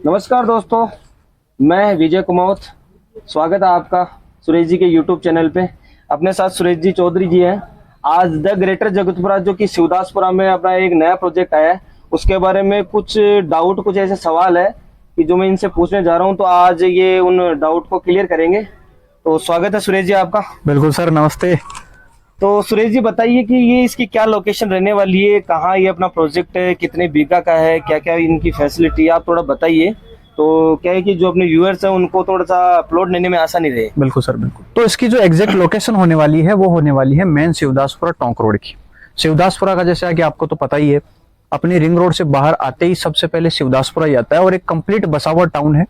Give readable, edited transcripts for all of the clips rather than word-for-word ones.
नमस्कार दोस्तों, मैं विजय कुमावत। स्वागत है आपका सुरेश जी के यूट्यूब चैनल पे। अपने साथ सुरेश जी चौधरी जी हैं। आज द ग्रेटर जगतपुरा जो कि शिवदासपुरा में अपना एक नया प्रोजेक्ट आया है, उसके बारे में कुछ डाउट, कुछ ऐसे सवाल है कि जो मैं इनसे पूछने जा रहा हूं, तो आज ये उन डाउट को क्लियर करेंगे। तो स्वागत है सुरेश जी आपका। बिल्कुल सर, नमस्ते। तो सुरेश जी बताइए कि ये इसकी क्या लोकेशन रहने वाली है, कहाँ ये अपना प्रोजेक्ट है, कितने बीघा का है, क्या क्या इनकी फैसिलिटी है, आप थोड़ा बताइए। तो क्या है कि जो अपने व्यूअर्स हैं उनको थोड़ा सा प्लॉट लेने में आसानी रहे। बिल्कुल सर, बिल्कुल। तो इसकी जो एग्जैक्ट लोकेशन होने वाली है वो होने वाली है मेन शिवदासपुरा टोंक रोड की। शिवदासपुरा का जैसे कि आपको तो पता ही है, अपनी रिंग रोड से बाहर आते ही सबसे पहले शिवदासपुरा ही आता है और एक कंप्लीट बसा हुआ टाउन है।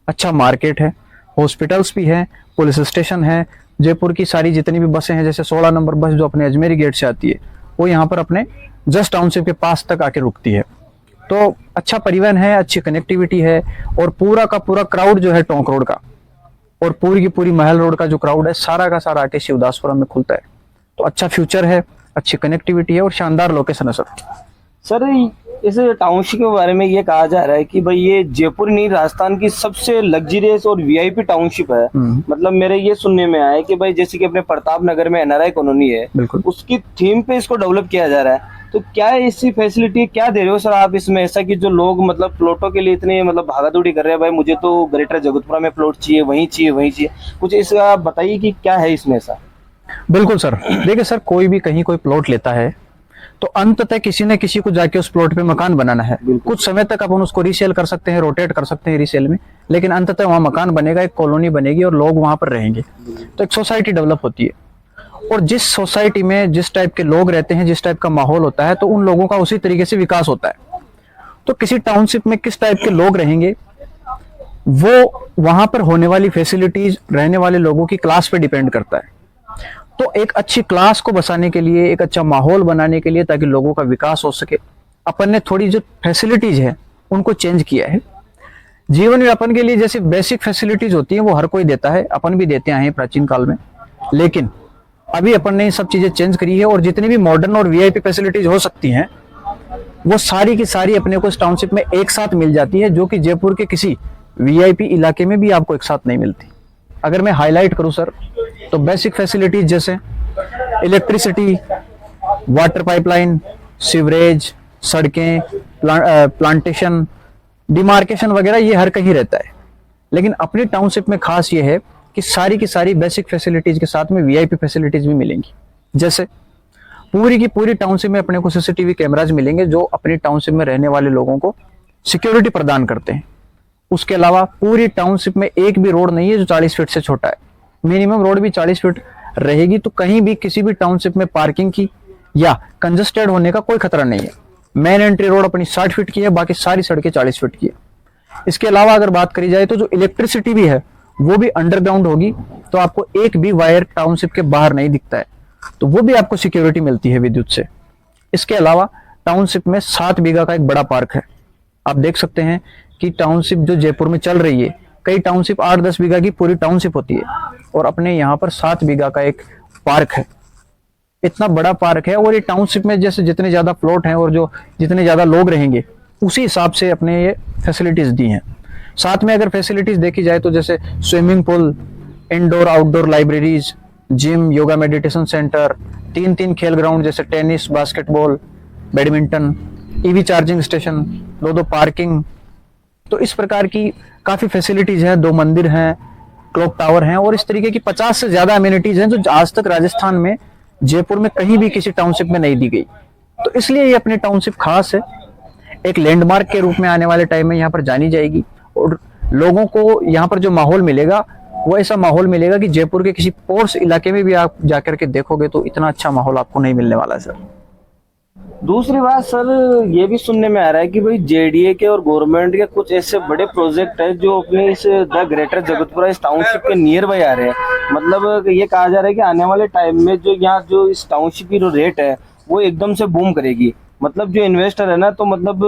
अच्छा मार्केट है, हॉस्पिटल्स भी है, पुलिस स्टेशन है। जयपुर की सारी जितनी भी बसें हैं, जैसे 16 नंबर बस जो अपने अजमेरी गेट से आती है, वो यहाँ पर अपने जस्ट टाउनशिप के पास तक आके रुकती है। तो अच्छा परिवहन है, अच्छी कनेक्टिविटी है और पूरा का पूरा क्राउड जो है टोंक रोड का और पूरी की पूरी महल रोड का जो क्राउड है, सारा का सारा आके शिवदासपुरा में खुलता है। तो अच्छा फ्यूचर है, अच्छी कनेक्टिविटी है और शानदार लोकेशन है सर। सर, इस टाउनशिप के बारे में ये कहा जा रहा है कि भाई ये जयपुर नहीं, राजस्थान की सबसे लग्जरियस और वीआईपी टाउनशिप है। मतलब मेरे ये सुनने में आया है कि भाई जैसे कि अपने प्रताप नगर में एनआरआई कॉलोनी है, बिल्कुल। उसकी थीम पे इसको डेवलप किया जा रहा है। तो क्या ऐसी फैसिलिटी क्या दे रहे हो सर आप इसमें, ऐसा कि जो लोग मतलब प्लॉटों के लिए इतने मतलब भागादौड़ी कर रहे हैं, भाई मुझे तो ग्रेटर जगतपुरा में प्लॉट चाहिए, वहीं चाहिए, वहीं चाहिए, कुछ इसका बताइए कि क्या है इसमें ऐसा। बिल्कुल सर, देखिए सर, कोई भी कहीं कोई प्लॉट लेता है तो अंततः किसी न किसी को जाके उस प्लॉट पे मकान बनाना है। कुछ समय तक अपन उसको रीसेल कर सकते हैं, रोटेट कर सकते हैं रीसेल में, लेकिन अंततः वहां मकान बनेगा, एक कॉलोनी बनेगी और लोग वहां पर रहेंगे। तो एक सोसाइटी डेवलप होती है और जिस सोसाइटी में जिस टाइप के लोग रहते हैं, जिस टाइप का माहौल होता है, तो उन लोगों का उसी तरीके से विकास होता है। तो किसी टाउनशिप में किस टाइप के लोग रहेंगे, वो वहां पर होने वाली फैसिलिटीज रहने वाले लोगों की क्लास पे डिपेंड करता है। तो एक अच्छी क्लास को बसाने के लिए, एक अच्छा माहौल बनाने के लिए, ताकि लोगों का विकास हो सके, अपन ने थोड़ी जो फैसिलिटीज है उनको चेंज किया है। जीवन यापन के लिए जैसे बेसिक फैसिलिटीज होती है वो हर कोई देता है, अपन भी देते आए हैं प्राचीन काल में, लेकिन अभी अपन ने ये सब चीजें चेंज करी है और जितनी भी मॉडर्न और वीआईपी फैसिलिटीज हो सकती हैं वो सारी की सारी अपने को इस टाउनशिप में एक साथ मिल जाती है, जो कि जयपुर के किसी वीआईपी इलाके में भी आपको एक साथ नहीं मिलती। अगर मैं हाईलाइट करूं सर, तो बेसिक फैसिलिटीज जैसे इलेक्ट्रिसिटी, वाटर पाइपलाइन, सीवरेज, सड़कें, प्लांटेशन, डिमार्केशन वगैरह, ये हर कहीं रहता है। लेकिन अपनी टाउनशिप में खास ये है कि सारी की सारी बेसिक फैसिलिटीज के साथ में वीआईपी फैसिलिटीज भी मिलेंगी। जैसे पूरी की पूरी टाउनशिप में अपने को सीसीटीवी कैमराज मिलेंगे, जो अपनी टाउनशिप में रहने वाले लोगों को सिक्योरिटी प्रदान करते हैं। उसके अलावा पूरी टाउनशिप में एक भी रोड नहीं है जो 40 फीट से छोटा है। मिनिमम रोड भी 40 फीट रहेगी, तो कहीं भी किसी भी टाउनशिप में पार्किंग की या कंजस्टेड होने का कोई खतरा नहीं है। मेन एंट्री रोड अपनी 60 फीट की है, बाकी सारी सड़कें 40 फीट की है। इसके अलावा अगर बात करी जाए तो जो इलेक्ट्रिसिटी भी है वो भी अंडरग्राउंड होगी, तो आपको एक भी वायर टाउनशिप के बाहर नहीं दिखता है, तो वो भी आपको सिक्योरिटी मिलती है विद्युत से। इसके अलावा टाउनशिप में 7 बीघा का एक बड़ा पार्क है। आप देख सकते हैं कि टाउनशिप जो जयपुर में चल रही है, कई टाउनशिप 8-10 बीघा की पूरी टाउनशिप होती है और अपने यहाँ पर 7 बीघा का एक पार्क है। इतना बड़ा पार्क है और ये टाउनशिप में जैसे जितने ज्यादा प्लॉट हैं और जो जितने ज्यादा लोग रहेंगे, उसी हिसाब से अपने ये फैसिलिटीज दी हैं। साथ में अगर फैसिलिटीज देखी जाए तो जैसे swimming pool, indoor outdoor libraries, gym, yoga meditation centre, 3-3 खेल ग्राउंड जैसे tennis, basketball, badminton, EV charging station, 2-2 parking. तो इस प्रकार की काफी फैसिलिटीज हैं। 2 मंदिर हैं, क्लॉक टावर हैं और इस तरीके की 50 से ज्यादा अम्यूनिटीज हैं जो आज तक राजस्थान में, जयपुर में कहीं भी किसी टाउनशिप में नहीं दी गई। तो इसलिए ये अपनी टाउनशिप खास है, एक लैंडमार्क के रूप में आने वाले टाइम में यहाँ पर जानी जाएगी और लोगों को यहाँ पर जो माहौल मिलेगा वो ऐसा माहौल मिलेगा कि जयपुर के किसी पॉश इलाके में भी आप जाकर के देखोगे तो इतना अच्छा माहौल आपको नहीं मिलने वाला है सर। दूसरी बात सर, ये भी सुनने में आ रहा है कि भाई जेडीए के और गवर्नमेंट के कुछ ऐसे बड़े प्रोजेक्ट है जो अपने इस द ग्रेटर जगतपुरा इस टाउनशिप के नियर बाय आ रहे हैं। मतलब ये कहा जा रहा है कि आने वाले टाइम में जो यहाँ जो इस टाउनशिप की जो रेट है वो एकदम से बूम करेगी। मतलब जो इन्वेस्टर है ना, तो मतलब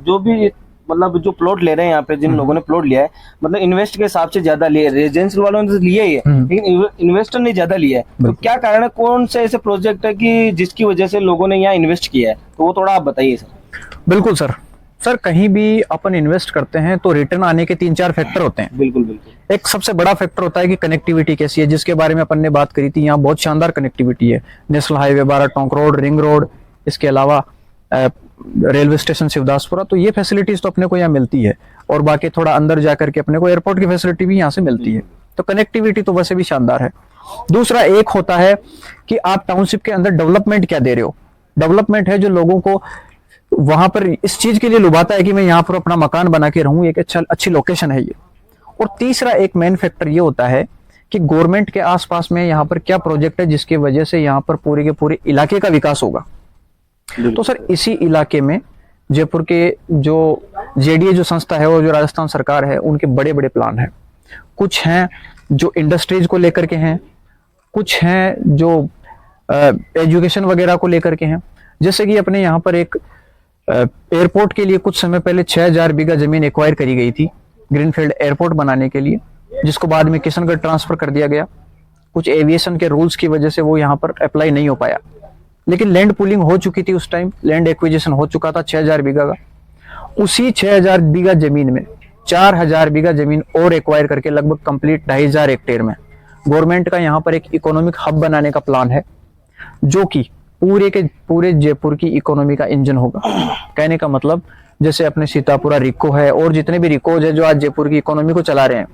जो भी मतलब जो प्लॉट ले रहे हैं यहाँ पे, जिन लोगों ने प्लॉट लिया है, मतलब इन्वेस्ट के हिसाब से ज्यादा लिए, रेजिडेंशियल वालों ने तो लिया ही है, लेकिन इन्वेस्टर ने ज्यादा लिया है। तो क्या कारण है, कौन से ऐसे प्रोजेक्ट है कि जिसकी वजह से लोगों ने यहाँ इन्वेस्ट किया है, तो वो थोड़ा आप बताइए सर। बिल्कुल सर, सर कहीं भी अपन इन्वेस्ट करते हैं तो रिटर्न आने के 3-4 फैक्टर होते हैं। बिल्कुल बिल्कुल। एक सबसे बड़ा फैक्टर होता है कि कनेक्टिविटी कैसी है, जिसके बारे में अपन ने बात करी थी। यहाँ बहुत शानदार कनेक्टिविटी है, national highway 12, Tonk road, ring road, इसके अलावा रेलवे स्टेशन शिवदासपुरा। तो ये फैसिलिटीज तो अपने को यहाँ मिलती है, और बाकी थोड़ा अंदर जाकर के अपने को एयरपोर्ट की फैसिलिटी भी यहाँ से मिलती है। तो कनेक्टिविटी तो वैसे भी शानदार है। दूसरा एक होता है कि आप टाउनशिप के अंदर डेवलपमेंट क्या दे रहे हो। डेवलपमेंट है जो लोगों को वहां पर इस चीज के लिए लुभाता है कि मैं यहाँ पर अपना मकान बना के रहूं, एक अच्छी लोकेशन है ये। और तीसरा एक मेन फैक्टर ये होता है कि गवर्नमेंट के आसपास में यहाँ पर क्या प्रोजेक्ट है जिसकी वजह से यहाँ पर पूरे के पूरे इलाके का विकास होगा। तो सर इसी इलाके में जयपुर के जो जेडीए जो संस्था है और जो राजस्थान सरकार है, उनके बड़े बड़े प्लान हैं। कुछ हैं जो इंडस्ट्रीज को लेकर के हैं, कुछ हैं जो एजुकेशन वगैरह को लेकर के हैं। जैसे कि अपने यहाँ पर एक एयरपोर्ट के लिए कुछ समय पहले 6000 बीघा जमीन एक्वायर करी गई थी ग्रीनफील्ड एयरपोर्ट बनाने के लिए, जिसको बाद में किशनगढ़ ट्रांसफर कर दिया गया। कुछ एविएशन के रूल्स की वजह से वो यहाँ पर अप्लाई नहीं हो पाया, लेकिन लैंड पुलिंग हो चुकी थी उस टाइम, लैंड एक्विजिशन हो चुका था 6000 बीघा का। उसी 6000 बीघा जमीन में 4000 बीघा जमीन और एक्वायर करके लगभग कंप्लीट 2500 हेक्टेयर में गवर्नमेंट का यहाँ पर एक इकोनॉमिक हब बनाने का प्लान है, जो कि पूरे के पूरे जयपुर की इकोनॉमी का इंजन होगा। कहने का मतलब जैसे अपने सीतापुरा रिको है और जितने भी रिकोज है जो आज जयपुर की इकोनॉमी को चला रहे हैं,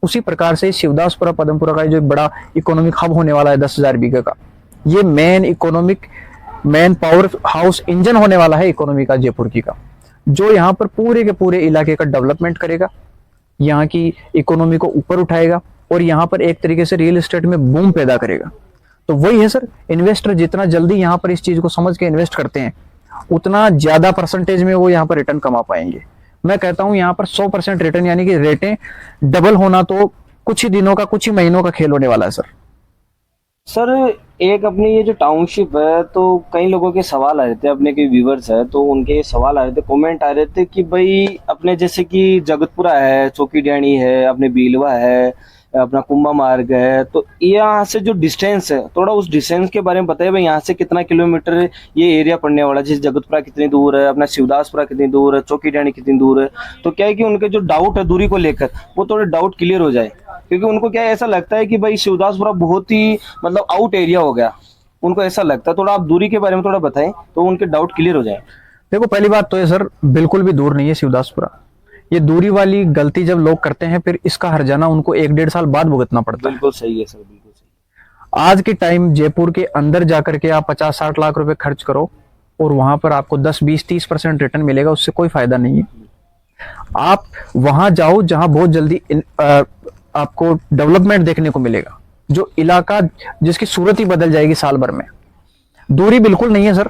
उसी प्रकार से शिवदासपुरा पदमपुरा का जो बड़ा इकोनॉमिक हब होने वाला है 10,000 बीघा का, ये मेन पावर हाउस इंजन होने वाला है इकोनॉमी का जयपुर की का, जो यहाँ पर पूरे के पूरे इलाके का डेवलपमेंट करेगा, यहाँ की इकोनॉमी को ऊपर उठाएगा और यहाँ पर एक तरीके से रियल एस्टेट में बूम पैदा करेगा। तो वही है सर, इन्वेस्टर जितना जल्दी यहाँ पर इस चीज को समझ के इन्वेस्ट करते हैं, उतना ज्यादा परसेंटेज में वो यहाँ पर रिटर्न कमा पाएंगे। मैं कहता हूँ यहाँ पर 100% रिटर्न, यानी कि रेटें डबल होना तो कुछ ही दिनों का, कुछ ही महीनों का खेल होने वाला है सर। सर एक अपनी ये जो टाउनशिप है, तो कई लोगों के सवाल आ रहे थे, अपने के व्यूवर्स है तो उनके सवाल आ रहे थे, कमेंट आ रहे थे कि भाई अपने जैसे कि जगतपुरा है, चौकीडैनी है, अपने बीलवा है, अपना कुंभा मार्ग है, तो यहाँ से जो डिस्टेंस है, थोड़ा उस डिस्टेंस के बारे में बताइए भाई। यहाँ से कितना किलोमीटर ये एरिया पड़ने वाला है, जैसे जगतपुरा कितनी दूर है, अपना शिवदासपुरा कितनी दूर है, चौकीडैनी कितनी दूर है। तो क्या है कि उनके जो डाउट है दूरी को लेकर, वो थोड़े डाउट क्लियर हो जाए, क्योंकि उनको क्या है, ऐसा लगता है कि भाई शिवदासपुरा बहुत ही मतलब आउट एरिया हो गया, उनको ऐसा लगता है। थोड़ा आप दूरी के बारे में थोड़ा बताएं तो उनके डाउट क्लियर हो जाए। देखो पहली बात तो ये सर बिल्कुल भी दूर नहीं है शिवदासपुरा। ये दूरी वाली गलती जब लोग करते हैं, फिर इसका हर्जाना उनको 1-1.5 साल बाद भुगतना पड़ता है। बिल्कुल सही है सर, बिल्कुल सही। आज के टाइम जयपुर के अंदर जाकर के आप 50-60 लाख रुपए खर्च करो और वहां पर आपको 10-20-30% रिटर्न मिलेगा, उससे कोई फायदा नहीं है। आप वहां जाओ जहां बहुत जल्दी आपको डेवलपमेंट देखने को मिलेगा, जो इलाका जिसकी सूरत ही बदल जाएगी साल भर में। दूरी बिल्कुल नहीं है सर।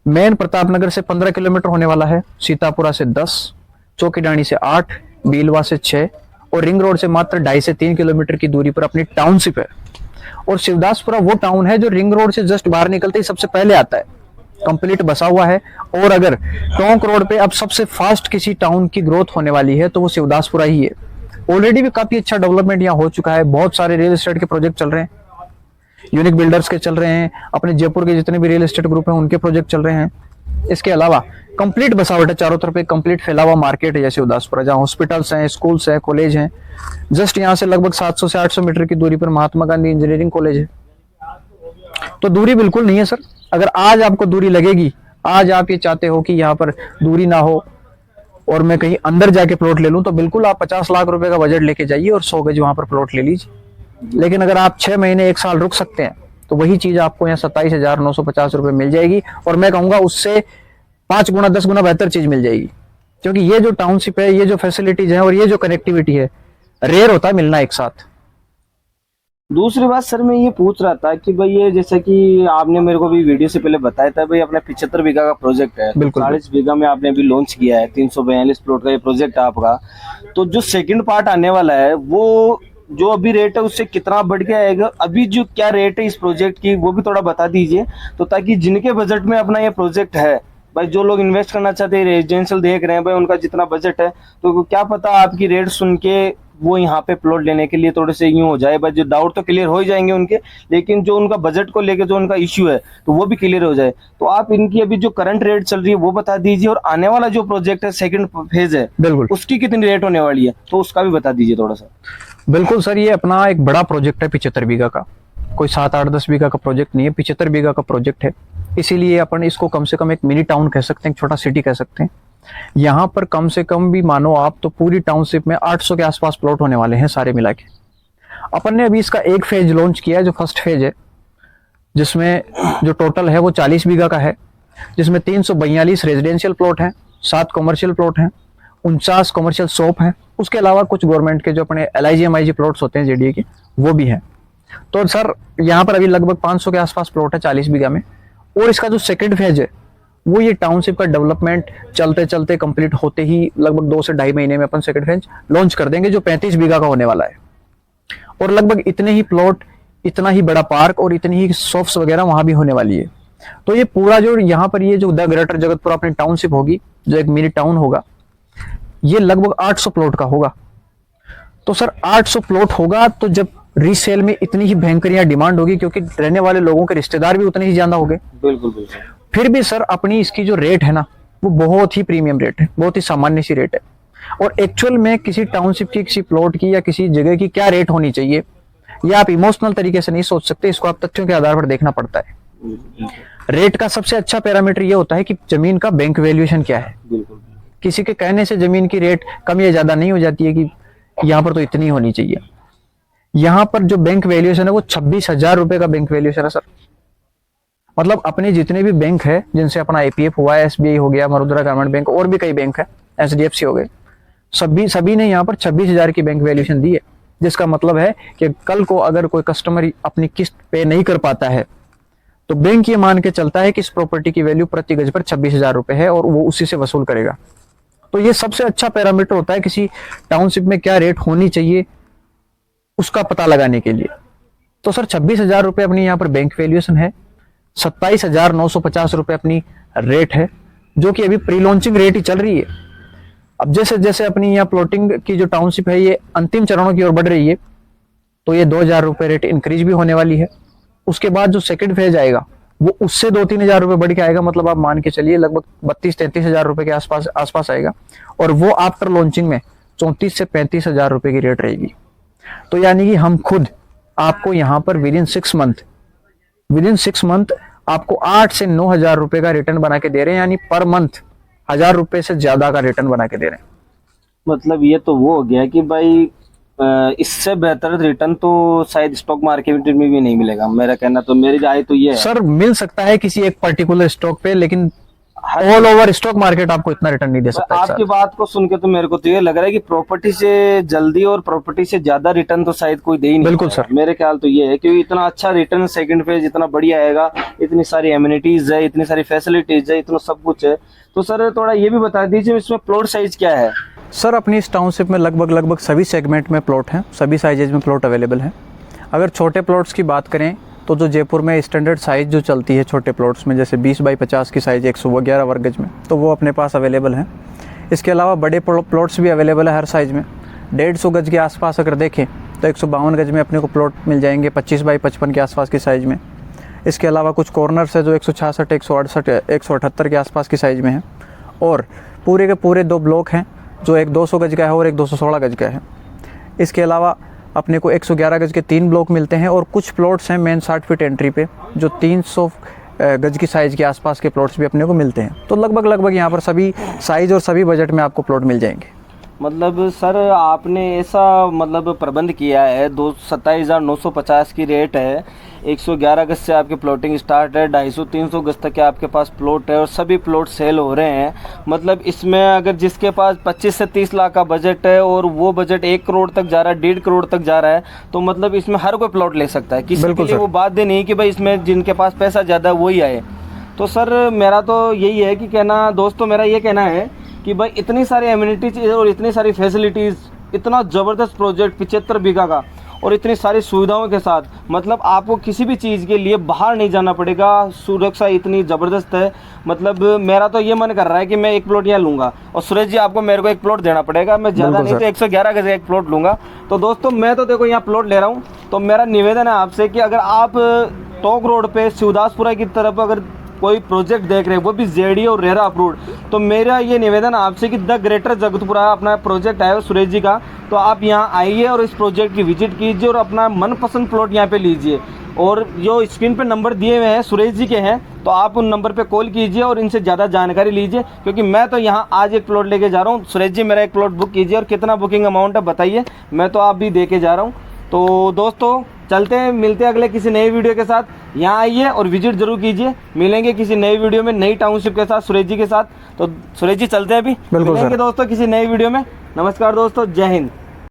मेन प्रतापनगर से 15 किलोमीटर होने वाला है, सीतापुरा से 10, चौकीडानी से 8, बीलवा से 6 और रिंग रोड से मात्र 2.5 से 3 किलोमीटर की दूरी पर अपनी टाउनशिप है। और शिवदासपुरा वो टाउन है जो रिंग रोड से जस्ट बाहर निकलते ही सबसे पहले आता है, कंप्लीट बसा हुआ है। और अगर टोंक रोड पे अब सबसे फास्ट किसी टाउन की ग्रोथ होने वाली है तो वो शिवदासपुरा ही है। ऑलरेडी भी काफी अच्छा डेवलपमेंट यहाँ हो चुका है, बहुत सारे रियल एस्टेट के प्रोजेक्ट चल रहे हैं, यूनिक बिल्डर्स के चल रहे हैं, अपने जयपुर के जितने भी रियल एस्टेट ग्रुप हैं उनके प्रोजेक्ट चल रहे हैं। इसके अलावा कंप्लीट बसावट है, चारों तरफ एक कंप्लीट फैला हुआ मार्केट है जैसे उदासपुरा, जहाँ हॉस्पिटल्स हैं, स्कूल्स हैं, कॉलेज हैं। जस्ट यहाँ से लगभग 700 से 800 मीटर की दूरी पर महात्मा गांधी इंजीनियरिंग कॉलेज है। तो दूरी बिल्कुल नहीं है सर। अगर आज आपको दूरी लगेगी, आज आप ये चाहते हो कि यहाँ पर दूरी ना हो और मैं कहीं अंदर जाके प्लॉट ले लूं, तो बिल्कुल आप 50 लाख रुपए का बजट लेके जाइए और 100 गज वहां पर प्लॉट ले लीजिए। लेकिन अगर आप 6 महीने 1 साल रुक सकते हैं तो वही चीज आपको यहाँ 27,950 रुपए मिल जाएगी, और मैं कहूंगा उससे 5 गुना 10 गुना बेहतर चीज मिल जाएगी। क्योंकि ये जो टाउनशिप है, ये जो फैसिलिटीज है और ये जो कनेक्टिविटी है, रेयर होता है मिलना एक साथ। दूसरी बात सर मैं ये पूछ रहा था कि भाई ये जैसे कि आपने मेरे को भी वीडियो से पहले बताया था भाई अपना 75 बीघा का प्रोजेक्ट है, बिल्कुल 40 बीघा में आपने अभी लॉन्च किया है, 342 प्लॉट का ये प्रोजेक्ट है आपका। तो जो सेकंड पार्ट आने वाला है, वो जो अभी रेट है उससे कितना बढ़ के आएगा, अभी जो क्या रेट है इस प्रोजेक्ट की वो भी थोड़ा बता दीजिए, तो ताकि जिनके बजट में अपना ये प्रोजेक्ट है भाई, जो लोग इन्वेस्ट करना चाहते हैं, रेजिडेंशियल देख रहे हैं भाई, उनका जितना बजट है, तो क्या पता आपकी रेट सुन के वो यहाँ पे प्लॉट लेने के लिए थोड़े से यूं हो जाए, बस जो डाउट तो क्लियर हो ही जाएंगे उनके, लेकिन जो उनका बजट को लेके जो उनका इश्यू है तो वो भी क्लियर हो जाए। तो आप इनकी अभी जो करंट रेट चल रही है वो बता दीजिए, और आने वाला जो प्रोजेक्ट है सेकंड फेज है बिल्कुल उसकी कितनी रेट होने वाली है तो उसका भी बता दीजिए थोड़ा सा। बिल्कुल सर, ये अपना एक बड़ा प्रोजेक्ट है 75 बीघा का, कोई 7-8-10 बीघा का प्रोजेक्ट नहीं है, 75 बीघा का प्रोजेक्ट है। इसीलिए अपन इसको कम से कम एक मिनी टाउन कह सकते हैं, एक छोटा सिटी कह सकते हैं। यहाँ पर कम से कम भी मानो आप तो पूरी टाउनशिप में 800 के आसपास प्लॉट होने वाले हैं सारे मिला के। अपन ने अभी इसका एक फेज लॉन्च किया है, जो फर्स्ट फेज है, जिसमें जो टोटल है वो 40 बीघा का है, जिसमें 342 रेजिडेंशियल प्लॉट हैं, 7 कमर्शियल प्लॉट हैं, 49 कमर्शियल शॉप हैं। उसके अलावा कुछ गवर्नमेंट के जो अपने LIG MIG प्लॉट्स होते हैं JDA के, वो भी हैं। तो सर यहाँ पर अभी लगभग 500 के आसपास प्लॉट है 40 बीघा में। और इसका जो सेकंड फेज है वो ये टाउनशिप का डेवलपमेंट चलते चलते कंप्लीट होते ही लगभग 2 से 2.5 महीने में अपन सेकंड फेज लॉन्च कर देंगे, जो 35 बीघा का होने वाला है। और लगभग इतने ही प्लॉट, इतना ही बड़ा पार्क और इतनी ही शॉप्स वगैरह वहां भी होने वाली है। तो ये पूरा जो यहाँ पर ये जो द ग्रेटर जगतपुर अपनी टाउनशिप होगी, जो एक मिनी टाउन होगा, ये लगभग 800 प्लॉट का होगा। तो सर 800 प्लॉट होगा तो जब रीसेल में इतनी ही भयंकर यहाँ डिमांड होगी, क्योंकि रहने वाले लोगों के रिश्तेदार भी उतने ही ज्यादा होंगे। बिल्कुल बिल्कुल। फिर भी सर अपनी इसकी जो रेट है ना, वो बहुत ही प्रीमियम रेट है, बहुत ही सामान्य सी रेट है। और एक्चुअल में किसी टाउनशिप की, किसी प्लॉट की या किसी जगह की क्या रेट होनी चाहिए, ये आप इमोशनल तरीके से नहीं सोच सकते, इसको आप तथ्यों के आधार पर देखना पड़ता है। रेट का सबसे अच्छा पैरामीटर ये होता है कि जमीन का बैंक वैल्यूएशन क्या है। बिल्कुल। किसी के कहने से जमीन की रेट कम या ज्यादा नहीं हो जाती है कि यहाँ पर तो इतनी होनी चाहिए। यहाँ पर जो बैंक वैल्यूएशन है वो 26,000 रुपए का बैंक वैल्यूएशन है सर। मतलब अपने जितने भी बैंक है, जिनसे अपना APF हुआ है, SBI हो गया, मरुद्रा ग्रामीण बैंक, और भी कई बैंक है, HDFC हो गए, सभी ने यहाँ पर 26,000 की बैंक वैल्यूएशन दी है। जिसका मतलब है कि कल को अगर कोई कस्टमर अपनी किस्त पे नहीं कर पाता है तो बैंक ये मान के चलता है कि इस प्रॉपर्टी की वैल्यू प्रति गज पर 26,000 रुपए है और वो उसी से वसूल करेगा। तो ये सबसे अच्छा पैरामीटर होता है किसी टाउनशिप में क्या रेट होनी चाहिए उसका पता लगाने के लिए। तो सर 26,000 रुपए अपनी यहाँ पर बैंक वैल्यूएशन है, 27,950 रुपए अपनी रेट है, जो कि अभी प्री लॉन्चिंग रेट ही चल रही है। अब जैसे जैसे अपनी यहाँ प्लॉटिंग की जो टाउनशिप है ये अंतिम चरणों की ओर बढ़ रही है, तो ये 2,000 रुपए रेट इंक्रीज भी होने वाली है। उसके बाद जो सेकंड फेज आएगा वो उससे 2-3 हजार रुपए बढ़ के आएगा, मतलब आप मान के चलिए लगभग 32-33 हजार रुपए के आसपास आएगा। और वो आफ्टर लॉन्चिंग में 34 से 35 हजार रुपए की रेट रहेगी। तो यानी कि हम खुद आपको यहाँ पर विद इन 6 मंथ आपको 8 से 9 हजार रुपए का रिटर्न बना के दे रहे हैं, यानी पर मंथ 1,000 रुपए से ज्यादा का रिटर्न बना के दे रहे हैं। मतलब ये तो वो हो गया कि भाई इससे बेहतर रिटर्न तो शायद स्टॉक मार्केट में भी नहीं मिलेगा। मेरा कहना तो, मेरी राय तो ये है सर, मिल सकता है किसी एक पर्टिकुलर स्टॉक पे, लेकिन ऑल ओवर स्टॉक मार्केट आपको इतना रिटर्न नहीं दे सकता। आपकी बात को सुन के तो मेरे को तो ये लग रहा है कि प्रॉपर्टी से जल्दी और प्रॉपर्टी से ज्यादा रिटर्न तो शायद कोई दे ही नहीं। बिल्कुल सर, मेरे ख्याल तो ये है क्योंकि इतना अच्छा रिटर्न सेकंड फेज इतना बढ़िया आएगा, इतनी सारी एमिनिटीज है, इतनी सारी फैसिलिटीज है, इतना सब कुछ है। तो सर थोड़ा ये भी बता दीजिए इसमें प्लॉट साइज क्या है। सर अपनी इस टाउनशिप में लगभग सभी सेगमेंट में प्लॉट हैं, सभी साइजेज में प्लॉट अवेलेबल हैं। अगर छोटे प्लॉट्स की बात करें तो जो जयपुर में स्टैंडर्ड साइज़ जो चलती है छोटे प्लॉट्स में, जैसे 20 बाई 50 की साइज़ 111 वर्ग गज में, तो वो अपने पास अवेलेबल है। इसके अलावा बड़े प्लॉट्स भी अवेलेबल है हर साइज़ में। 150 गज के आसपास अगर देखें तो 152 गज में अपने को प्लॉट मिल जाएंगे 25 बाई 55 के आसपास की साइज़ में। इसके अलावा कुछ कॉर्नर्स है जो 166, 168, 178 के आसपास की साइज़ में है। और पूरे के पूरे 2 ब्लॉक हैं, जो एक 200 गज का है और एक 216 गज का है। इसके अलावा अपने को 111 गज के 3 ब्लॉक मिलते हैं और कुछ प्लॉट्स हैं मेन 60 फीट एंट्री पे जो 300 गज की साइज़ के आसपास के प्लॉट्स भी अपने को मिलते हैं। तो लगभग यहाँ पर सभी साइज़ और सभी बजट में आपको प्लॉट मिल जाएंगे। मतलब सर आपने ऐसा मतलब प्रबंध किया है, 27,950 की रेट है, 111 गज से आपकी प्लॉटिंग स्टार्ट है, 250-300 गज तक के आपके पास प्लॉट है और सभी प्लॉट सेल हो रहे हैं। मतलब इसमें अगर जिसके पास 25 से 30 लाख का बजट है और वो बजट 1 करोड़ तक जा रहा है, 1.5 करोड़ तक जा रहा है, तो मतलब इसमें हर कोई प्लॉट ले सकता है। किसी के लिए वो बात नहीं कि भाई इसमें जिनके पास पैसा ज़्यादा है वही आए। तो सर मेरा तो यही है कि कहना, दोस्तों मेरा ये कहना है कि भाई इतनी सारी एमिनिटीज और इतनी सारी फैसिलिटीज़, इतना ज़बरदस्त प्रोजेक्ट 75 बीघा का, और इतनी सारी सुविधाओं के साथ, मतलब आपको किसी भी चीज़ के लिए बाहर नहीं जाना पड़ेगा, सुरक्षा इतनी ज़बरदस्त है। मतलब मेरा तो ये मन कर रहा है कि मैं एक प्लॉट यहाँ लूँगा और सुरेश जी आपको मेरे को एक प्लॉट देना पड़ेगा, मैं ज़्यादा नहीं तो 111 गज एक प्लॉट लूँगा। तो दोस्तों मैं तो देखो यहाँ प्लॉट ले रहा हूँ, तो मेरा निवेदन है आपसे कि अगर आप टोंक रोड पे शिवदासपुरा की तरफ अगर कोई प्रोजेक्ट देख रहे हैं, वो भी जेडी और रेरा अप्रूव्ड, तो मेरा ये निवेदन आपसे कि द ग्रेटर जगतपुरा अपना प्रोजेक्ट है सुरेश जी का, तो आप यहाँ आइए और इस प्रोजेक्ट की विजिट कीजिए और अपना मनपसंद प्लॉट यहाँ पे लीजिए। और जो स्क्रीन पे नंबर दिए हुए हैं सुरेश जी के हैं, तो आप उन नंबर पे कॉल कीजिए और इनसे ज़्यादा जानकारी लीजिए, क्योंकि मैं तो यहाँ आज एक प्लॉट लेके जा रहा हूँ। सुरेश जी मेरा एक प्लॉट बुक कीजिए और कितना बुकिंग अमाउंट है बताइए, मैं तो आप भी दे के जा रहा हूँ। तो दोस्तों चलते हैं, मिलते हैं अगले किसी नई वीडियो के साथ। यहाँ आइए और विजिट जरूर कीजिए। मिलेंगे किसी नई वीडियो में नई टाउनशिप के साथ सुरेश जी के साथ। तो सुरेश जी चलते हैं अभी, मिलेंगे दोस्तों किसी नई वीडियो में। नमस्कार दोस्तों, जय हिंद।